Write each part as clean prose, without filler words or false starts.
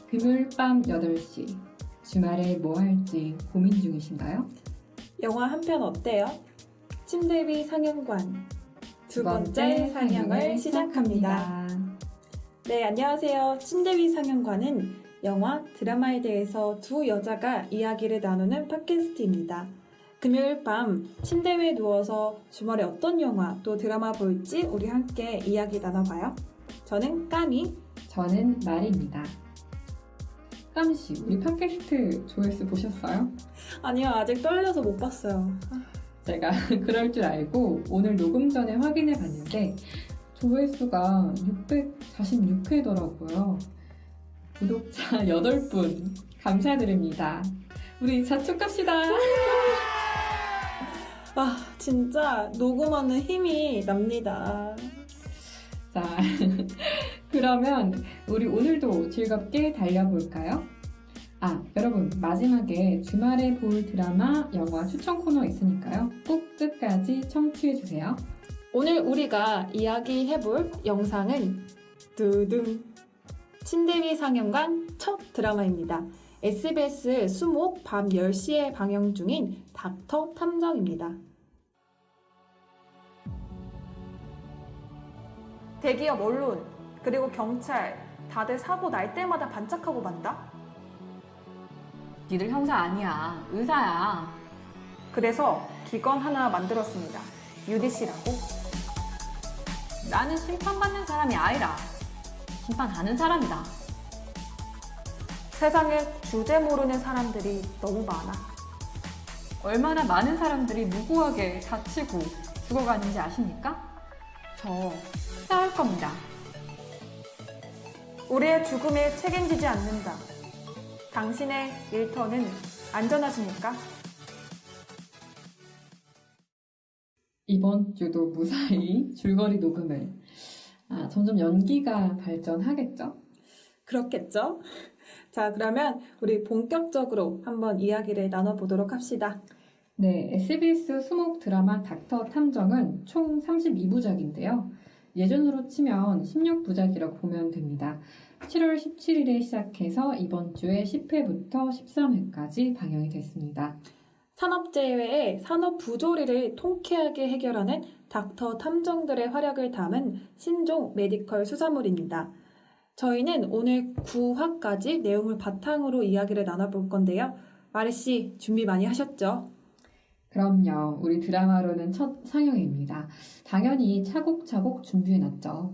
금요일 밤 8시, 주말에 뭐 할지 고민 중이신가요? 영화 한 편 어때요? 침대 위 상영관 두 번째 상영을 시작합니다. 네, 안녕하세요. 침대 위 상영관은 영화, 드라마에 대해서 두 여자가 이야기를 나누는 팟캐스트입니다. 금요일 밤 침대 위에 누워서 주말에 어떤 영화 또 드라마 볼지 우리 함께 이야기 나눠봐요. 저는 까미. 저는 마리입니다. 까미씨, 우리 팟캐스트 조회수 보셨어요? 아니요, 아직 떨려서 못 봤어요. 제가 그럴 줄 알고 오늘 녹음 전에 확인해 봤는데 조회수가 646회더라고요. 구독자 8분 감사드립니다. 우리 자축합시다. 아, 진짜 녹음하는 힘이 납니다. 자, 그러면 우리 오늘도 즐겁게 달려볼까요? 여러분, 마지막에 주말에 볼 드라마, 영화 추천 코너 있으니까요. 꼭 끝까지 청취해주세요. 오늘 우리가 이야기해볼 영상은 두둥 침대 위 상영관 첫 드라마입니다. SBS 수목 밤 10시에 방영 중인 닥터 탐정입니다. 대기업 언론, 그리고 경찰, 다들 사고 날 때마다 반짝하고 만다? 니들 형사 아니야. 의사야. 그래서 기관 하나 만들었습니다. UDC라고. 나는 심판받는 사람이 아니라 심판하는 사람이다. 세상에 주제 모르는 사람들이 너무 많아. 얼마나 많은 사람들이 무고하게 다치고 죽어가는지 아십니까? 저 싸울 겁니다. 우리의 죽음에 책임지지 않는다. 당신의 일터는 안전하십니까? 이번 주도 무사히 줄거리 녹음을. 점점 연기가 발전하겠죠? 그렇겠죠? 자, 그러면 우리 본격적으로 한번 이야기를 나눠보도록 합시다. 네, SBS 수목 드라마 닥터 탐정은 총 32부작인데요. 예전으로 치면 16부작이라고 보면 됩니다. 7월 17일에 시작해서 이번 주에 10회부터 13회까지 방영이 됐습니다. 산업재해의 산업 부조리를 통쾌하게 해결하는 닥터 탐정들의 활약을 담은 신종 메디컬 수사물입니다. 저희는 오늘 9화까지 내용을 바탕으로 이야기를 나눠볼 건데요. 마리씨, 준비 많이 하셨죠? 그럼요. 우리 드라마로는 첫 상영입니다. 당연히 차곡차곡 준비해놨죠.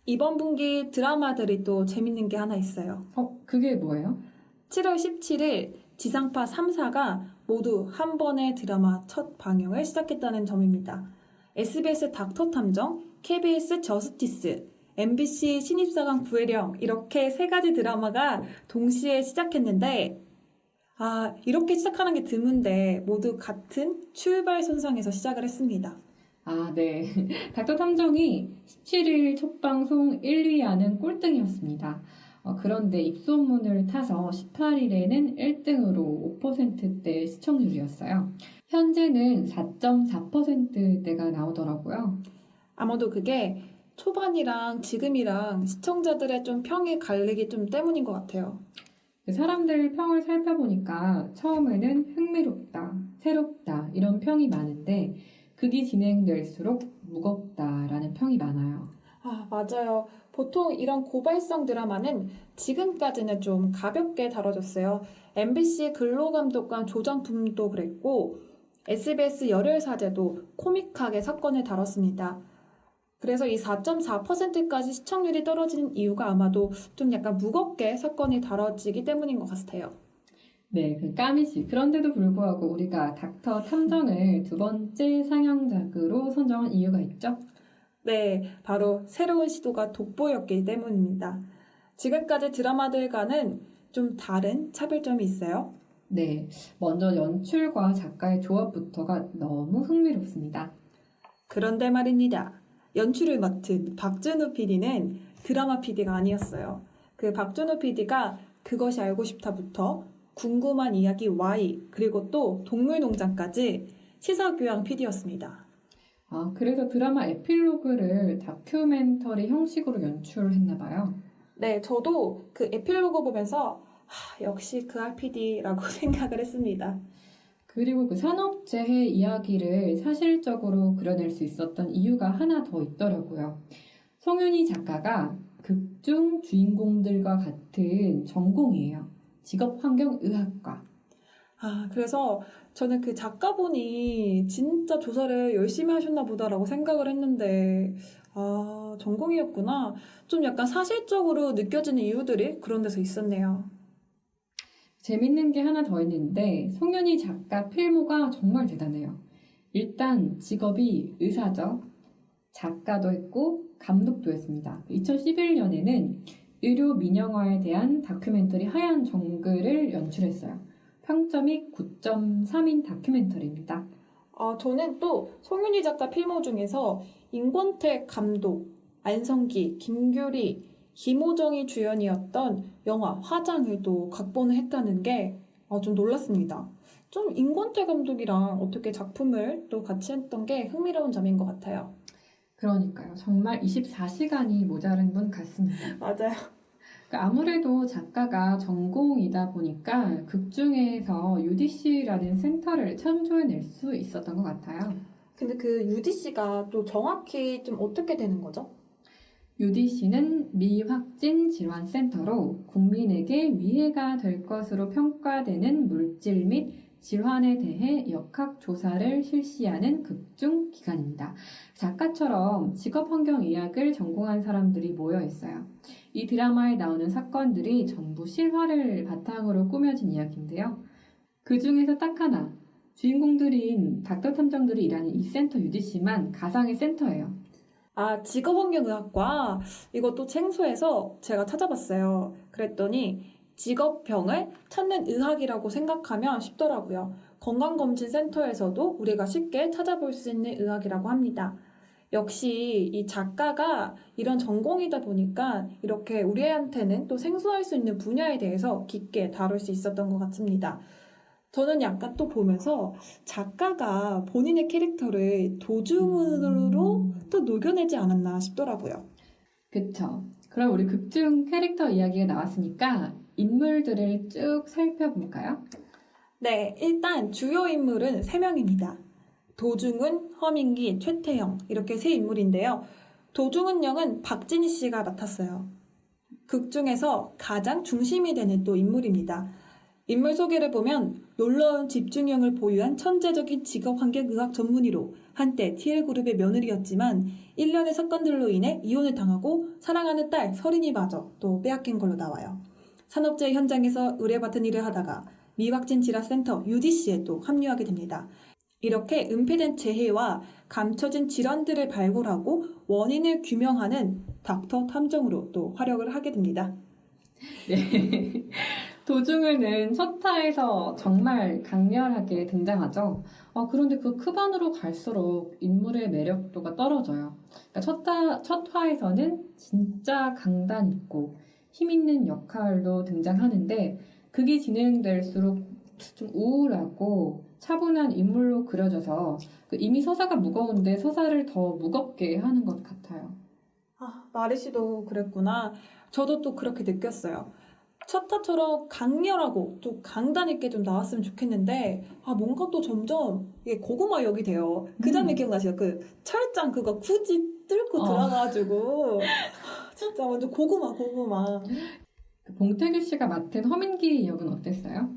이번 분기 드라마들이 또 재밌는 게 하나 있어요. 그게 뭐예요? 7월 17일 지상파 3사가 모두 한 번의 드라마 첫 방영을 시작했다는 점입니다. SBS 닥터 탐정, KBS 저스티스, MBC 신입사관 구혜령 이렇게 세 가지 드라마가 동시에 시작했는데 이렇게 시작하는 게 드문데 모두 같은 출발선상에서 시작을 했습니다. 네. 닥터 탐정이 17일 첫 방송 1, 2화는 꼴등이었습니다. 그런데 입소문을 타서 18일에는 1등으로 5%대 시청률이었어요. 현재는 4.4%대가 나오더라고요. 아마도 그게 초반이랑 지금이랑 시청자들의 좀 평이 갈리기 좀 때문인 것 같아요. 사람들 평을 살펴보니까 처음에는 흥미롭다, 새롭다 이런 평이 많은데 극이 진행될수록 무겁다라는 평이 많아요. 맞아요. 보통 이런 고발성 드라마는 지금까지는 좀 가볍게 다뤄졌어요. MBC 근로감독관 조정품도 그랬고 SBS 열혈사제도 코믹하게 사건을 다뤘습니다. 그래서 이 4.4%까지 시청률이 떨어지는 이유가 아마도 좀 약간 무겁게 사건이 다뤄지기 때문인 것 같아요. 네, 까미씨. 그런데도 불구하고 우리가 닥터 탐정을 두 번째 상영작으로 선정한 이유가 있죠? 네, 바로 새로운 시도가 돋보였기 때문입니다. 지금까지 드라마들과는 좀 다른 차별점이 있어요. 네, 먼저 연출과 작가의 조합부터가 너무 흥미롭습니다. 그런데 말입니다. 연출을 맡은 박준호 PD는 드라마 PD가 아니었어요. 그 박준호 PD가 그것이 알고 싶다부터 궁금한 이야기 Y 그리고 또 동물농장까지 시사교양 PD였습니다. 그래서 드라마 에필로그를 다큐멘터리 형식으로 연출을 했나 봐요. 네, 저도 그 에필로그 보면서 역시 그 RPD라고 생각을 했습니다. 그리고 그 산업재해 이야기를 사실적으로 그려낼 수 있었던 이유가 하나 더 있더라고요. 송윤희 작가가 극중 주인공들과 같은 전공이에요. 직업환경의학과. 그래서 저는 그 작가분이 진짜 조사를 열심히 하셨나 보다라고 생각을 했는데, 전공이었구나. 좀 약간 사실적으로 느껴지는 이유들이 그런 데서 있었네요. 재밌는 게 하나 더 있는데 송윤희 작가 필모가 정말 대단해요. 일단 직업이 의사죠. 작가도 했고 감독도 했습니다. 2011년에는 의료 민영화에 대한 다큐멘터리 하얀 정글을 연출했어요. 평점이 9.3인 다큐멘터리입니다. 저는 또 송윤희 작가 필모 중에서 임권택 감독, 안성기, 김규리, 김호정이 주연이었던 영화 화장을 또 각본을 했다는 게 좀 놀랐습니다. 좀 임권택 감독이랑 어떻게 작품을 또 같이 했던 게 흥미로운 점인 것 같아요. 그러니까요. 정말 24시간이 모자른 분 같습니다. 맞아요. 그러니까 아무래도 작가가 전공이다 보니까 극중에서 UDC라는 센터를 창조해낼 수 있었던 것 같아요. 근데 그 UDC가 또 정확히 좀 어떻게 되는 거죠? UDC는 미확진 질환센터로 국민에게 위해가 될 것으로 평가되는 물질 및 질환에 대해 역학조사를 실시하는 극중 기관입니다. 작가처럼 직업환경의학을 전공한 사람들이 모여 있어요. 이 드라마에 나오는 사건들이 전부 실화를 바탕으로 꾸며진 이야기인데요. 그 중에서 딱 하나, 주인공들인 닥터 탐정들이 일하는 이 센터 UDC만 가상의 센터예요. 직업환경의학과 이것도 생소해서 제가 찾아봤어요. 그랬더니 직업병을 찾는 의학이라고 생각하면 쉽더라고요. 건강검진센터에서도 우리가 쉽게 찾아볼 수 있는 의학이라고 합니다. 역시 이 작가가 이런 전공이다 보니까 이렇게 우리한테는 또 생소할 수 있는 분야에 대해서 깊게 다룰 수 있었던 것 같습니다. 저는 약간 또 보면서 작가가 본인의 캐릭터를 도중으로 또 녹여내지 않았나 싶더라고요. 그쵸. 그럼 우리 극중 캐릭터 이야기가 나왔으니까 인물들을 쭉 살펴볼까요? 네, 일단 주요 인물은 3명입니다. 도중은, 허민기, 최태영 이렇게 3인물인데요. 도중은 역은 박진희 씨가 맡았어요. 극 중에서 가장 중심이 되는 또 인물입니다. 인물 소개를 보면 놀라운 집중력을 보유한 천재적인 직업환경의학 전문의로 한때 TL그룹의 며느리였지만 일련의 사건들로 인해 이혼을 당하고 사랑하는 딸 서린이마저 또 빼앗긴 걸로 나와요. 산업재해 현장에서 의뢰받은 일을 하다가 미확진 질환센터 UDC에 또 합류하게 됩니다. 이렇게 은폐된 재해와 감춰진 질환들을 발굴하고 원인을 규명하는 닥터 탐정으로 또 활약을 하게 됩니다. 네. 도중은은 첫 화에서 정말 강렬하게 등장하죠. 그런데 그 크반으로 갈수록 인물의 매력도가 떨어져요. 그러니까 첫 화에서는 진짜 강단 있고 힘 있는 역할로 등장하는데 극이 진행될수록 좀 우울하고 차분한 인물로 그려져서 이미 서사가 무거운데 서사를 더 무겁게 하는 것 같아요. 마리 씨도 그랬구나. 저도 또 그렇게 느꼈어요. 첫 화처럼 강렬하고 좀 강단 있게 좀 나왔으면 좋겠는데 뭔가 또 점점 이게 고구마 역이 돼요. 그 장면 기억나시죠? 그 철장 그거 굳이 뚫고 들어가가지고 진짜 완전 고구마. 봉태규 씨가 맡은 허민기 역은 어땠어요?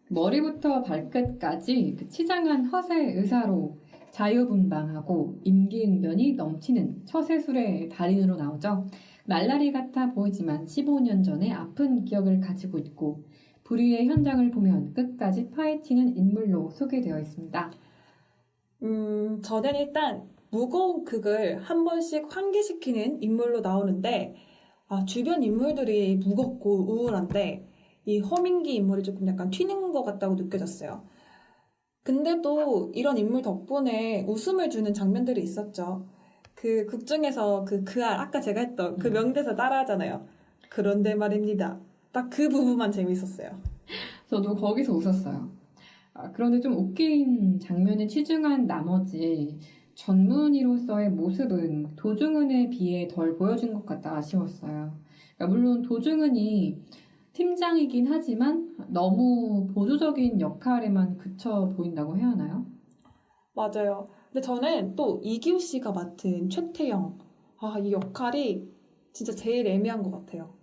머리부터 발끝까지 치장한 허세 의사로 자유분방하고 임기응변이 넘치는 처세술의 달인으로 나오죠. 날라리 같아 보이지만 15년 전에 아픈 기억을 가지고 있고 불의의 현장을 보면 끝까지 파헤치는 인물로 소개되어 있습니다. 저는 일단 무거운 극을 한 번씩 환기시키는 인물로 나오는데 주변 인물들이 무겁고 우울한데 이 허민기 인물이 조금 약간 튀는 것 같다고 느껴졌어요. 근데 또 이런 인물 덕분에 웃음을 주는 장면들이 있었죠. 그 극 중에서 아까 제가 했던 그 명대사 따라하잖아요. 그런데 말입니다. 딱 그 부분만 재밌었어요. 저도 거기서 웃었어요. 그런데 좀 웃긴 장면에 치중한 나머지 전문의로서의 모습은 도중은에 비해 덜 보여준 것 같다 아쉬웠어요. 그러니까 물론 도중은이 팀장이긴 하지만 너무 보조적인 역할에만 그쳐 보인다고 해야 하나요? 맞아요. 근데 저는 또 이기우 씨가 맡은 최태영. 이 역할이 진짜 제일 애매한 것 같아요.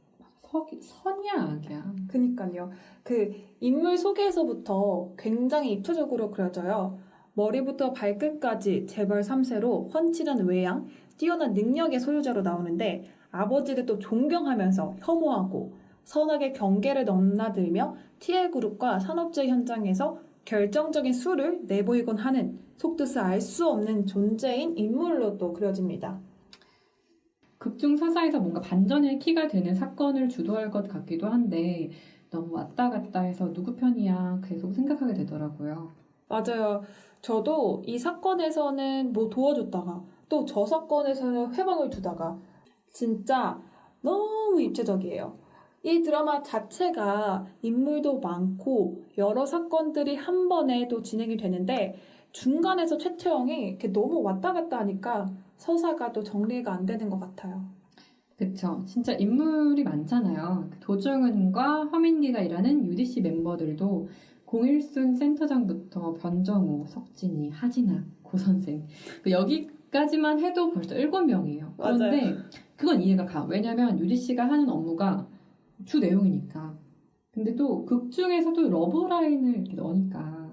선이야, 악이야. 그니까요. 그 인물 소개에서부터 굉장히 입체적으로 그려져요. 머리부터 발끝까지 재벌 3세로 훤칠한 외양, 뛰어난 능력의 소유자로 나오는데 아버지를 또 존경하면서 혐오하고 선악의 경계를 넘나들며 TL그룹과 산업재 현장에서 결정적인 수를 내보이곤 하는 속뜻을 알 수 없는 존재인 인물로 또 그려집니다. 극중 서사에서 뭔가 반전의 키가 되는 사건을 주도할 것 같기도 한데 너무 왔다 갔다 해서 누구 편이야 계속 생각하게 되더라고요. 맞아요. 저도 이 사건에서는 뭐 도와줬다가 또 저 사건에서는 회방을 두다가 진짜 너무 입체적이에요. 이 드라마 자체가 인물도 많고 여러 사건들이 한 번에 또 진행이 되는데 중간에서 최태영이 이렇게 너무 왔다 갔다 하니까 서사가 또 정리가 안 되는 것 같아요. 그쵸. 진짜 인물이 많잖아요. 도중은과 허민기가 일하는 UDC 멤버들도 공일순 센터장부터 변정우, 석진이, 하진아, 고선생 여기까지만 해도 벌써 7명이에요. 그런데 맞아요. 그건 이해가 가. 왜냐면 UDC가 하는 업무가 주 내용이니까. 근데 또 극 중에서도 러브라인을 이렇게 넣으니까.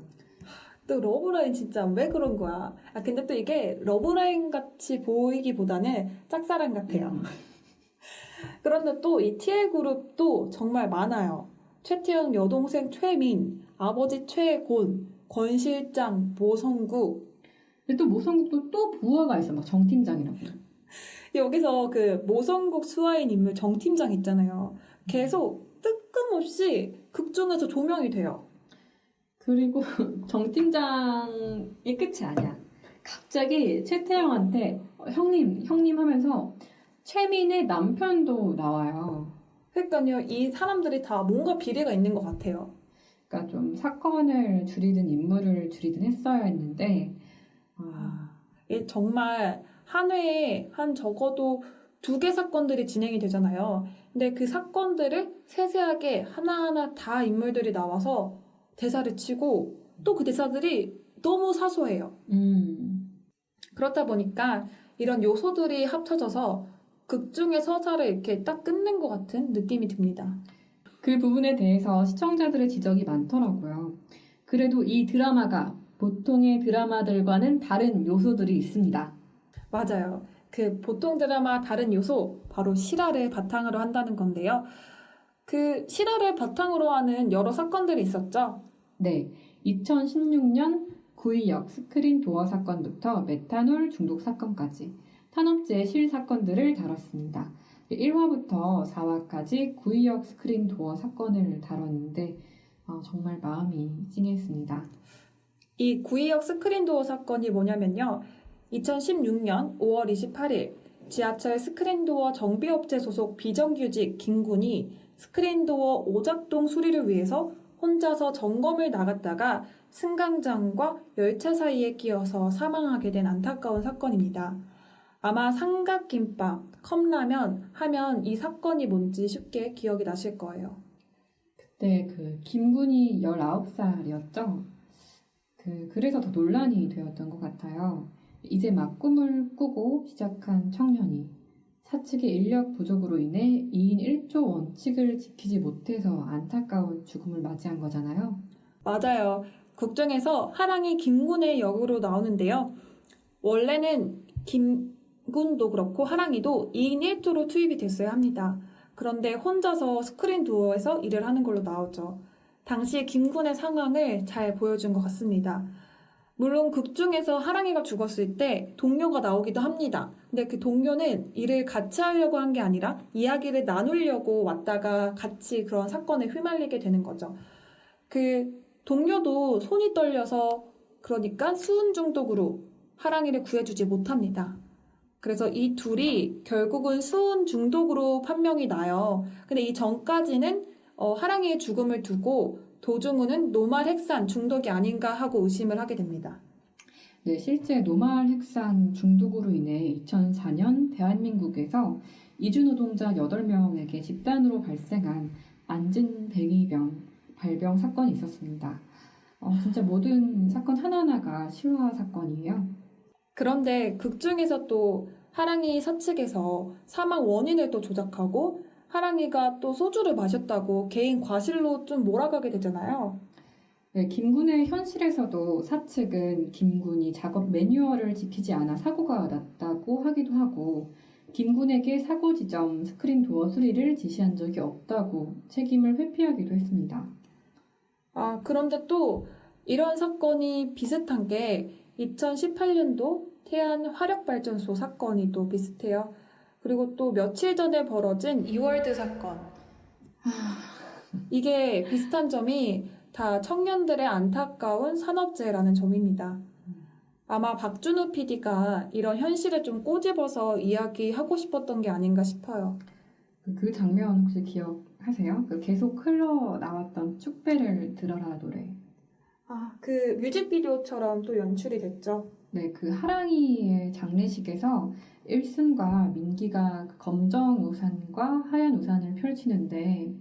또 러브라인 진짜 왜 그런 거야? 근데 또 이게 러브라인 같이 보이기보다는 짝사랑 같아요. 그런데 또 이 TL그룹도 정말 많아요. 최태영 여동생 최민, 아버지 최곤, 권 실장, 모성구. 근데 또 모성국도 또 부하가 있어. 막 정 팀장이라고. 여기서 그 모성국 수하인 인물 정 팀장 있잖아요. 계속 뜬금없이 극 중에서 조명이 돼요. 그리고 정 팀장이 끝이 아니야. 갑자기 최태영한테 형님 하면서 최민의 남편도 나와요. 그러니까요, 이 사람들이 다 뭔가 비리가 있는 것 같아요. 그러니까 좀 사건을 줄이든 인물을 줄이든 했어야 했는데 이게 정말 한 회에 한 적어도 2개 사건들이 진행이 되잖아요. 근데 그 사건들을 세세하게 하나하나 다 인물들이 나와서 대사를 치고 또 그 대사들이 너무 사소해요. 그렇다 보니까 이런 요소들이 합쳐져서 극 중의 서사를 이렇게 딱 끝낸 것 같은 느낌이 듭니다. 그 부분에 대해서 시청자들의 지적이 많더라고요. 그래도 이 드라마가 보통의 드라마들과는 다른 요소들이 있습니다. 맞아요. 그 보통 드라마 다른 요소, 바로 실화를 바탕으로 한다는 건데요. 그 실화를 바탕으로 하는 여러 사건들이 있었죠. 네, 2016년 구의역 스크린 도어 사건부터 메탄올 중독 사건까지 탄업재해 실 사건들을 다뤘습니다. 1화부터 4화까지 구의역 스크린 도어 사건을 다뤘는데 정말 마음이 찡했습니다. 이 구의역 스크린도어 사건이 뭐냐면요. 2016년 5월 28일 지하철 스크린도어 정비업체 소속 비정규직 김군이 스크린도어 오작동 수리를 위해서 혼자서 점검을 나갔다가 승강장과 열차 사이에 끼어서 사망하게 된 안타까운 사건입니다. 아마 삼각김밥, 컵라면 하면 이 사건이 뭔지 쉽게 기억이 나실 거예요. 그때 그 김군이 19살이었죠? 그래서 더 논란이 되었던 것 같아요. 이제 막 꿈을 꾸고 시작한 청년이 사측의 인력 부족으로 인해 2인 1조 원칙을 지키지 못해서 안타까운 죽음을 맞이한 거잖아요. 맞아요. 국정에서 하랑이 김군의 역으로 나오는데요. 원래는 김군도 그렇고 하랑이도 2인 1조로 투입이 됐어야 합니다. 그런데 혼자서 스크린 도어에서 일을 하는 걸로 나오죠. 당시 김군의 상황을 잘 보여준 것 같습니다. 물론 극 중에서 하랑이가 죽었을 때 동료가 나오기도 합니다. 근데 그 동료는 일을 같이 하려고 한 게 아니라 이야기를 나누려고 왔다가 같이 그런 사건에 휘말리게 되는 거죠. 그 동료도 손이 떨려서 그러니까 수은 중독으로 하랑이를 구해주지 못합니다. 그래서 이 둘이 결국은 수은 중독으로 판명이 나요. 근데 이 전까지는 하랑이의 죽음을 두고 도중우는 노말 핵산 중독이 아닌가 하고 의심을 하게 됩니다. 네, 실제 노말 핵산 중독으로 인해 2004년 대한민국에서 이주 노동자 8명에게 집단으로 발생한 안진뱅이병 발병 사건이 있었습니다. 진짜 모든 사건 하나하나가 실화 사건이에요. 그런데 극 중에서 또 하랑이 사측에서 사망 원인을 또 조작하고 하랑이가 또 소주를 마셨다고 개인 과실로 좀 몰아가게 되잖아요. 네, 김군의 현실에서도 사측은 김군이 작업 매뉴얼을 지키지 않아 사고가 났다고 하기도 하고 김군에게 사고 지점 스크린 도어 수리를 지시한 적이 없다고 책임을 회피하기도 했습니다. 그런데 또 이런 사건이 비슷한 게 2018년도 태안 화력발전소 사건이 또 비슷해요. 그리고 또 며칠 전에 벌어진 이월드 사건. 이게 비슷한 점이 다 청년들의 안타까운 산업재해라는 점입니다. 아마 박준우 PD가 이런 현실을 좀 꼬집어서 이야기하고 싶었던 게 아닌가 싶어요. 그 장면 혹시 기억하세요? 계속 흘러나왔던 축배를 들어라 노래. 그 뮤직비디오처럼 또 연출이 됐죠. 네, 그 하랑이의 장례식에서 일순과 민기가 검정 우산과 하얀 우산을 펼치는데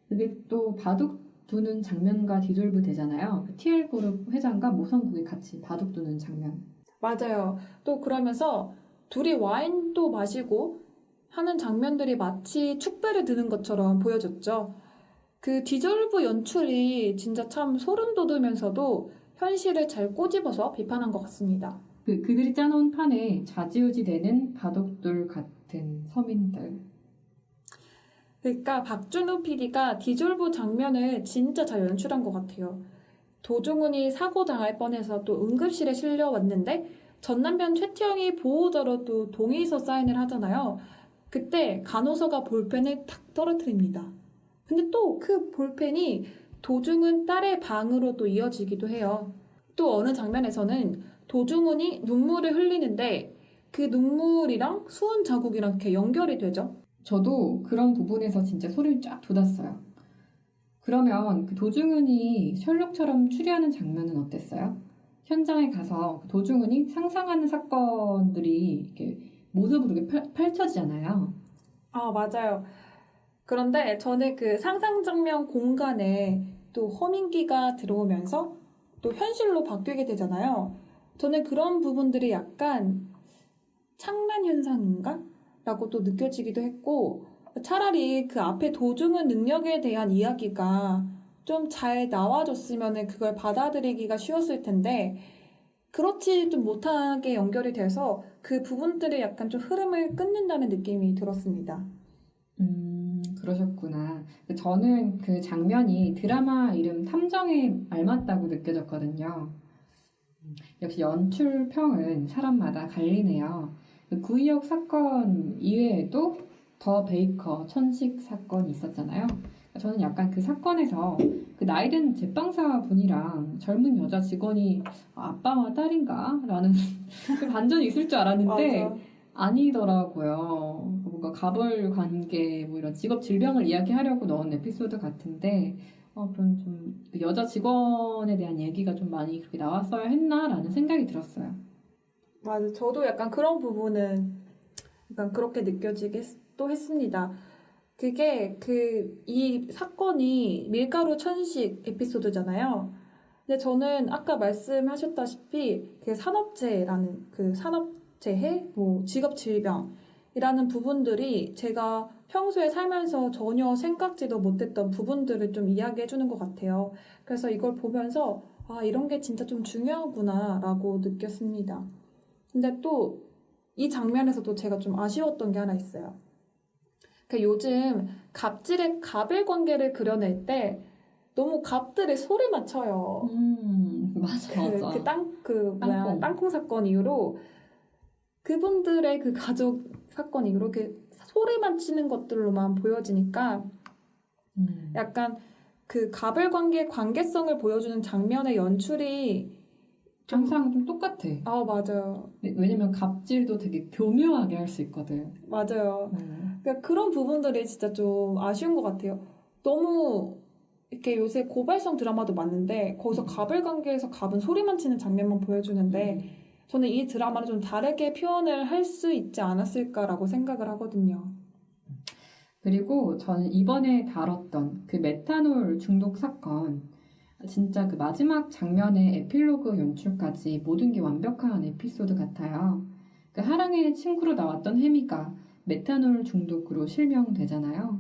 그게 또 바둑 두는 장면과 뒤돌부 되잖아요. TL그룹 회장과 모성국이 같이 바둑 두는 장면. 맞아요. 또 그러면서 둘이 와인도 마시고 하는 장면들이 마치 축배를 드는 것처럼 보여졌죠. 그 디졸브 연출이 진짜 참 소름 돋으면서도 현실을 잘 꼬집어서 비판한 것 같습니다. 그들이 짜놓은 판에 좌지우지 되는 바둑돌 같은 서민들. 그러니까 박준호 PD가 디졸브 장면을 진짜 잘 연출한 것 같아요. 도중훈이 사고 당할 뻔해서 또 응급실에 실려왔는데 전 남편 최태영이 보호자로 또 동의서 사인을 하잖아요. 그때 간호사가 볼펜을 탁 떨어뜨립니다. 근데 또 그 볼펜이 도중훈 딸의 방으로 또 이어지기도 해요. 또 어느 장면에서는 도중훈이 눈물을 흘리는데 그 눈물이랑 수은 자국이랑 이렇게 연결이 되죠. 저도 그런 부분에서 진짜 소리를 쫙 돋았어요. 그러면 그 도중훈이 셜록처럼 추리하는 장면은 어땠어요? 현장에 가서 그 도중훈이 상상하는 사건들이 이렇게 모습으로 이렇게 펼쳐지잖아요. 맞아요. 그런데 저는 그 상상 장면 공간에 또 허민기가 들어오면서 또 현실로 바뀌게 되잖아요. 저는 그런 부분들이 약간 창란 현상인가? 라고 또 느껴지기도 했고 차라리 그 앞에 도중은 능력에 대한 이야기가 좀 잘 나와줬으면 그걸 받아들이기가 쉬웠을 텐데 그렇지 좀 못하게 연결이 돼서 그 부분들이 약간 좀 흐름을 끊는다는 느낌이 들었습니다. 그러셨구나. 저는 그 장면이 드라마 이름 탐정에 알맞다고 느껴졌거든요. 역시 연출평은 사람마다 갈리네요. 그 구이역 사건 이외에도 더 베이커 천식 사건이 있었잖아요. 저는 약간 그 사건에서 그 나이든 제빵사 분이랑 젊은 여자 직원이 아빠와 딸인가? 라는 그 반전이 있을 줄 알았는데 맞아. 아니더라고요. 뭔가 가벌 관계, 뭐 이런 직업 질병을 이야기하려고 넣은 에피소드 같은데, 그런 좀 여자 직원에 대한 얘기가 좀 많이 그렇게 나왔어야 했나라는 생각이 들었어요. 맞아. 저도 약간 그런 부분은 약간 그렇게 느껴지게 또 했습니다. 그게 이 사건이 밀가루 천식 에피소드잖아요. 근데 저는 아까 말씀하셨다시피 그 산업재해라는 그 산업재해, 뭐 직업질병이라는 부분들이 제가 평소에 살면서 전혀 생각지도 못했던 부분들을 좀 이야기해주는 것 같아요. 그래서 이걸 보면서 이런 게 진짜 좀 중요하구나라고 느꼈습니다. 근데 또 이 장면에서도 제가 좀 아쉬웠던 게 하나 있어요. 요즘 갑질의 갑을 관계를 그려낼 때 너무 갑들의 소리 맞춰요. 맞아. 땅콩 사건 이후로 그분들의 그 가족 사건 이후로 이렇게 소리만 치는 것들로만 보여지니까 약간 그 갑을 관계의 관계성을 보여주는 장면의 연출이 항상 좀 똑같아. 맞아요. 왜냐면 갑질도 되게 교묘하게 할 수 있거든. 맞아요. 그러니까 그런 부분들이 진짜 좀 아쉬운 것 같아요. 너무 이렇게 요새 고발성 드라마도 많은데 거기서 갑을 관계에서 갑은 소리만 치는 장면만 보여주는데 저는 이 드라마를 좀 다르게 표현을 할 수 있지 않았을까라고 생각을 하거든요. 그리고 저는 이번에 다뤘던 그 메탄올 중독 사건, 진짜 그 마지막 장면의 에필로그 연출까지 모든 게 완벽한 에피소드 같아요. 그 하랑의 친구로 나왔던 해미가 메탄올 중독으로 실명되잖아요.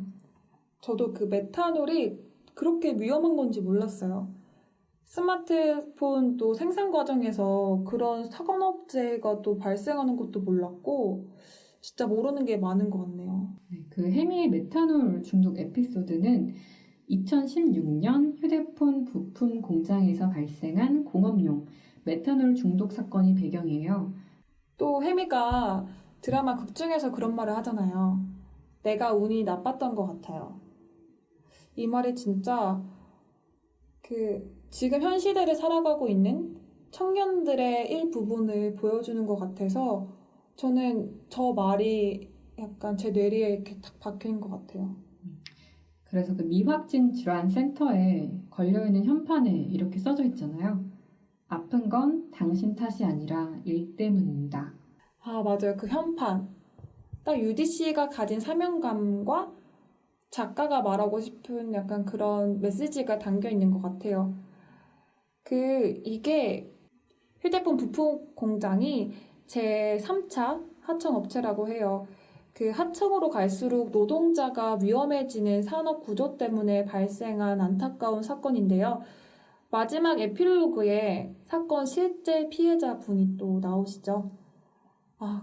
저도 그 메탄올이 그렇게 위험한 건지 몰랐어요. 스마트폰 또 생산 과정에서 그런 산업재해가 또 발생하는 것도 몰랐고 진짜 모르는 게 많은 것 같네요. 네, 그 해미의 메탄올 중독 에피소드는 2016년 휴대폰 부품 공장에서 발생한 공업용 메탄올 중독 사건이 배경이에요. 또 혜미가 드라마 극 중에서 그런 말을 하잖아요. 내가 운이 나빴던 것 같아요. 이 말이 진짜 지금 현 시대를 살아가고 있는 청년들의 일부분을 보여주는 것 같아서 저는 저 말이 약간 제 뇌리에 이렇게 탁 박힌 것 같아요. 그래서 그 미확진 질환 센터에 걸려있는 현판에 이렇게 써져 있잖아요. 아픈 건 당신 탓이 아니라 일 때문입니다. 아, 맞아요. 그 현판. 딱 UDC가 가진 사명감과 작가가 말하고 싶은 약간 그런 메시지가 담겨 있는 것 같아요. 이게 휴대폰 부품 공장이 제 3차 하청업체라고 해요. 그 하청으로 갈수록 노동자가 위험해지는 산업 구조 때문에 발생한 안타까운 사건인데요. 마지막 에필로그에 사건 실제 피해자분이 또 나오시죠.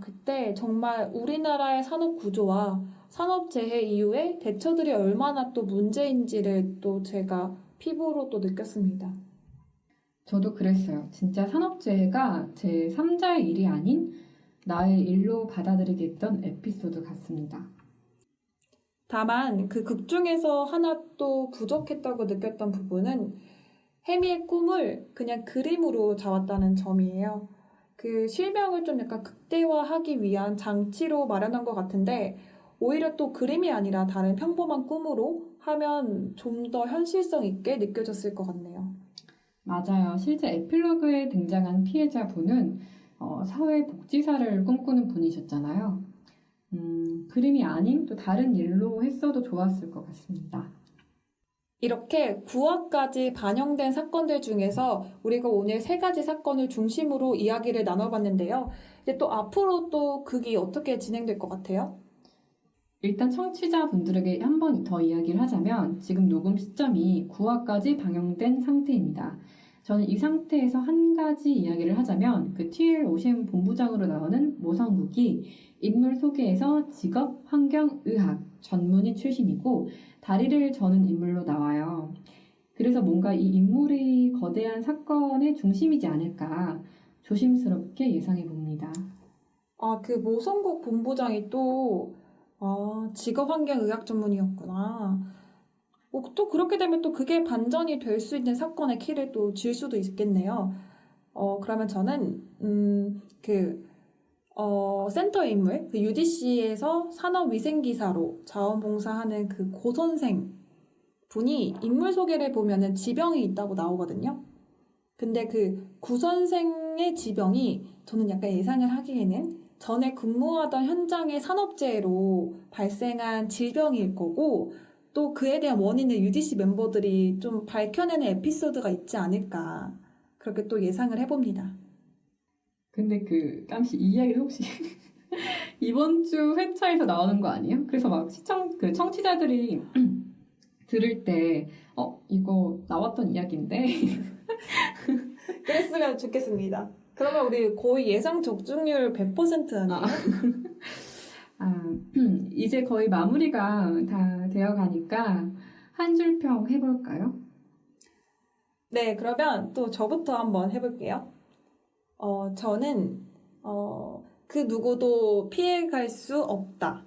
그때 정말 우리나라의 산업 구조와 산업재해 이후에 대처들이 얼마나 또 문제인지를 또 제가 피부로 또 느꼈습니다. 저도 그랬어요. 진짜 산업재해가 제 3자의 일이 아닌 나의 일로 받아들이겠던 에피소드 같습니다. 다만 그 극 중에서 하나 또 부족했다고 느꼈던 부분은 혜미의 꿈을 그냥 그림으로 잡았다는 점이에요. 그 실명을 좀 약간 극대화하기 위한 장치로 마련한 것 같은데 오히려 또 그림이 아니라 다른 평범한 꿈으로 하면 좀 더 현실성 있게 느껴졌을 것 같네요. 맞아요. 실제 에필로그에 등장한 피해자분은 사회복지사를 꿈꾸는 분이셨잖아요. 그림이 아닌 또 다른 일로 했어도 좋았을 것 같습니다. 이렇게 9화까지 반영된 사건들 중에서 우리가 오늘 3가지 사건을 중심으로 이야기를 나눠봤는데요. 이제 또 앞으로 또 극이 어떻게 진행될 것 같아요? 일단 청취자분들에게 한 번 더 이야기를 하자면 지금 녹음 시점이 9화까지 방영된 상태입니다. 저는 이 상태에서 한 가지 이야기를 하자면 그 TL 오셈 본부장으로 나오는 모성국이 인물 소개에서 직업, 환경, 의학 전문의 출신이고 다리를 저는 인물로 나와요. 그래서 뭔가 이 인물이 거대한 사건의 중심이지 않을까 조심스럽게 예상해 봅니다. 그 모성국 본부장이 또 직업환경의학 전문이었구나. 또 그렇게 되면 또 그게 반전이 될 수 있는 사건의 키를 또 쥘 수도 있겠네요. 그러면 저는 센터 인물, 그 UDC에서 산업위생기사로 자원봉사하는 그 고 선생 분이 인물 소개를 보면은 지병이 있다고 나오거든요. 근데 그 구 선생의 지병이 저는 약간 예상을 하기에는 전에 근무하던 현장의 산업재해로 발생한 질병일 거고 또 그에 대한 원인을 UDC 멤버들이 좀 밝혀내는 에피소드가 있지 않을까 그렇게 또 예상을 해봅니다. 근데 깜씨 이 이야기를 혹시 이번 주 회차에서 나오는 거 아니에요? 그래서 막 청취자들이 들을 때 이거 나왔던 이야기인데 그랬으면 좋겠습니다. 그러면 우리 거의 예상 적중률 100% 아니에요? 이제 거의 마무리가 다 되어 가니까 한 줄평 해볼까요? 네, 그러면 또 저부터 한번 해볼게요. 저는 그 누구도 피해갈 수 없다.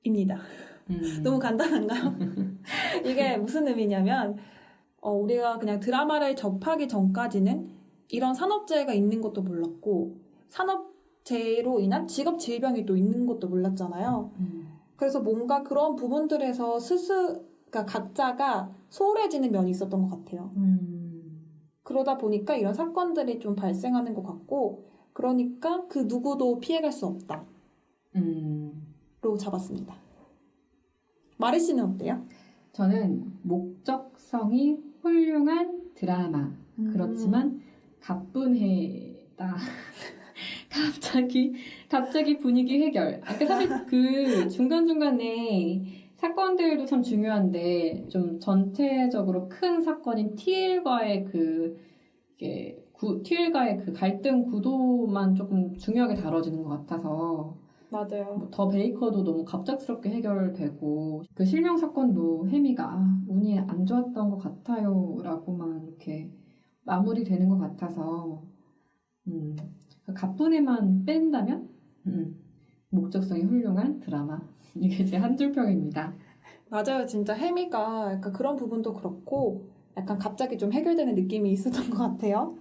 입니다. 너무 간단한가요? 이게 무슨 의미냐면 우리가 그냥 드라마를 접하기 전까지는 이런 산업재해가 있는 것도 몰랐고 산업재해로 인한 직업질병이 또 있는 것도 몰랐잖아요. 그래서 뭔가 그런 부분들에서 그러니까 각자가 소홀해지는 면이 있었던 것 같아요. 그러다 보니까 이런 사건들이 좀 발생하는 것 같고, 그러니까 그 누구도 피해갈 수 없다로 잡았습니다. 마리 씨는 어때요? 저는 목적성이 훌륭한 드라마. 그렇지만 가뿐해다. 갑자기 분위기 해결. 아까 사실 그 중간중간에 사건들도 참 중요한데 좀 전체적으로 큰 사건인 티엘과의 티엘과의 그 갈등 구도만 조금 중요하게 다뤄지는 것 같아서 맞아요. 더 베이커도 너무 갑작스럽게 해결되고 그 실명 사건도 혜미가 운이 안 좋았던 것 같아요라고만 이렇게 마무리되는 것 같아서 가뿐히만 뺀다면 목적성이 훌륭한 드라마 이게 제 한 줄평입니다. 맞아요. 진짜 혜미가 약간 그런 부분도 그렇고 약간 갑자기 좀 해결되는 느낌이 있었던 것 같아요.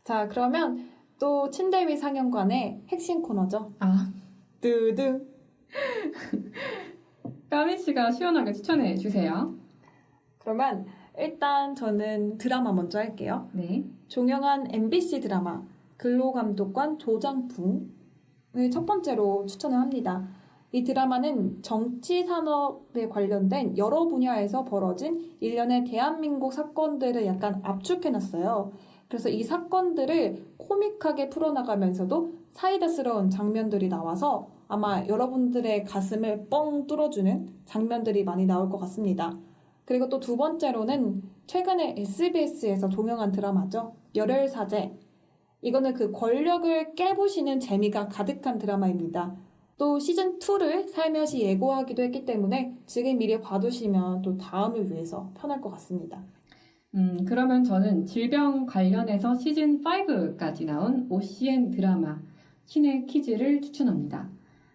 자, 그러면 또 침대위 상영관의 핵심 코너죠. 뜨드. 까미 씨가 시원하게 추천해 주세요. 그러면 일단 저는 드라마 먼저 할게요. 네. 종영한 MBC 드라마 근로감독관 조장풍을 첫 번째로 추천을 합니다. 이 드라마는 정치 산업에 관련된 여러 분야에서 벌어진 일련의 대한민국 사건들을 약간 압축해놨어요. 그래서 이 사건들을 코믹하게 풀어나가면서도 사이다스러운 장면들이 나와서 아마 여러분들의 가슴을 뻥 뚫어주는 장면들이 많이 나올 것 같습니다. 그리고 또 두 번째로는 최근에 SBS에서 종영한 드라마죠. 열혈사제. 이거는 그 권력을 깨부시는 재미가 가득한 드라마입니다. 또 시즌2를 살며시 예고하기도 했기 때문에 지금 미리 봐두시면 또 다음을 위해서 편할 것 같습니다. 그러면 저는 질병 관련해서 시즌5까지 나온 OCN 드라마 신의 퀴즈를 추천합니다.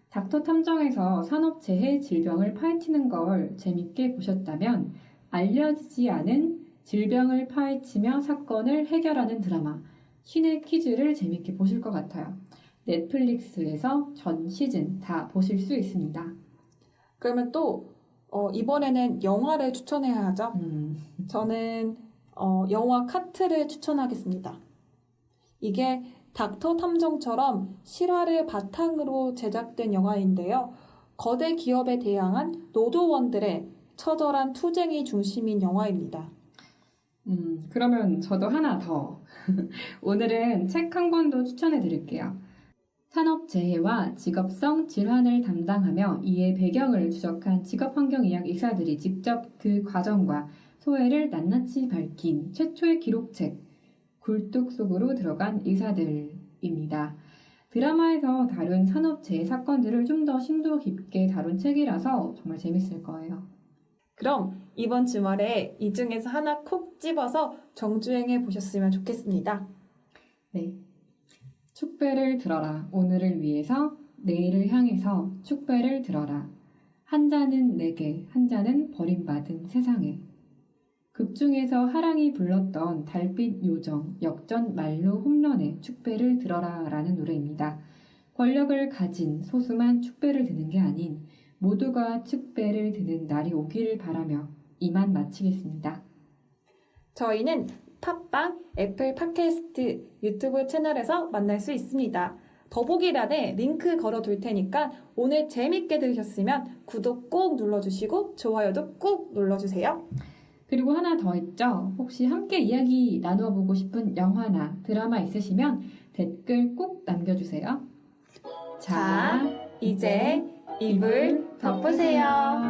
닥터 탐정에서 산업재해 질병을 파헤치는 걸 재밌게 보셨다면 알려지지 않은 질병을 파헤치며 사건을 해결하는 드라마 신의 퀴즈를 재밌게 보실 것 같아요. 넷플릭스에서 전 시즌 다 보실 수 있습니다. 그러면 또 이번에는 영화를 추천해야 하죠. 저는 영화 카트를 추천하겠습니다. 이게 닥터 탐정처럼 실화를 바탕으로 제작된 영화인데요. 거대 기업에 대항한 노조원들의 처절한 투쟁이 중심인 영화입니다. 그러면 저도 하나 더. 오늘은 책 한 권도 추천해 드릴게요. 산업재해와 직업성 질환을 담당하며 이의 배경을 추적한 직업환경의학 의사들이 직접 그 과정과 소회를 낱낱이 밝힌 최초의 기록책 굴뚝 속으로 들어간 의사들입니다. 드라마에서 다룬 산업재해 사건들을 좀 더 심도 깊게 다룬 책이라서 정말 재밌을 거예요. 그럼 이번 주말에 이 중에서 하나 콕 집어서 정주행해 보셨으면 좋겠습니다. 네. 축배를 들어라. 오늘을 위해서 내일을 향해서 축배를 들어라. 한 자는 내게, 한 자는 버림받은 세상에. 극중에서 하랑이 불렀던 달빛 요정, 역전 만루 홈런의 축배를 들어라 라는 노래입니다. 권력을 가진 소수만 축배를 드는 게 아닌 모두가 축배를 드는 날이 오기를 바라며 이만 마치겠습니다. 저희는 팟빵, 애플 팟캐스트, 유튜브 채널에서 만날 수 있습니다. 더보기란에 링크 걸어둘 테니까 오늘 재밌게 들으셨으면 구독 꼭 눌러주시고 좋아요도 꾹 눌러주세요. 그리고 하나 더 있죠. 혹시 함께 이야기 나누어 보고 싶은 영화나 드라마 있으시면 댓글 꼭 남겨주세요. 자, 이제 이불 덮으세요.